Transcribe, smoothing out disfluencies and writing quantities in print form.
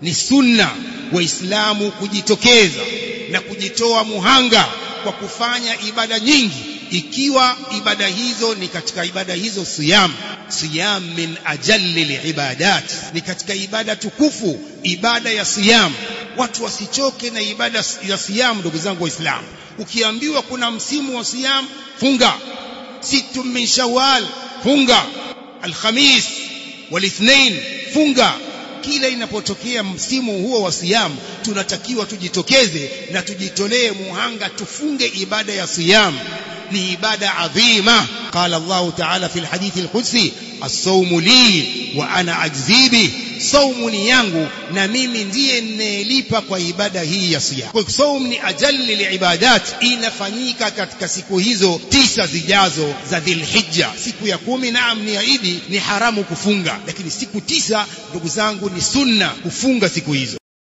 Ni sunna waislamu kujitokeza na kujitoa muhanga kwa kufanya ibada nyingi, ikiwa ibada hizo ni katika ibada hizo siyam min ajalli liibadat, ni katika ibada tukufu, ibada ya siyam. Watu wasichoke na ibada ya siyam. Ndugu zangu waislamu, ukiambiwa kuna msimu wa siyam, funga. Situ min Shawwal, funga. Alkhamis walithnain, funga. Kila inapotokea msimu huo wa siyam, tunatakiwa tujitokeze na tujitolee muhanga, tufunge ibada ya siyam. Ni ibada adhima. Qala Allah ta'ala fi alhadith alqudsi, as-sawmu li wa ana ajzi bi, saumu ni yangu na mimi ndiye ninayelipa kwa ibada hii ya siyam. Kwa saum ni ajalli liibadat, inafanyika katika siku hizo 9 zijazo za Dhulhijja. Siku ya 10 naam ni Eid, ni haramu kufunga, lakini siku 9 ndugu zangu ni sunna kufunga siku hizo.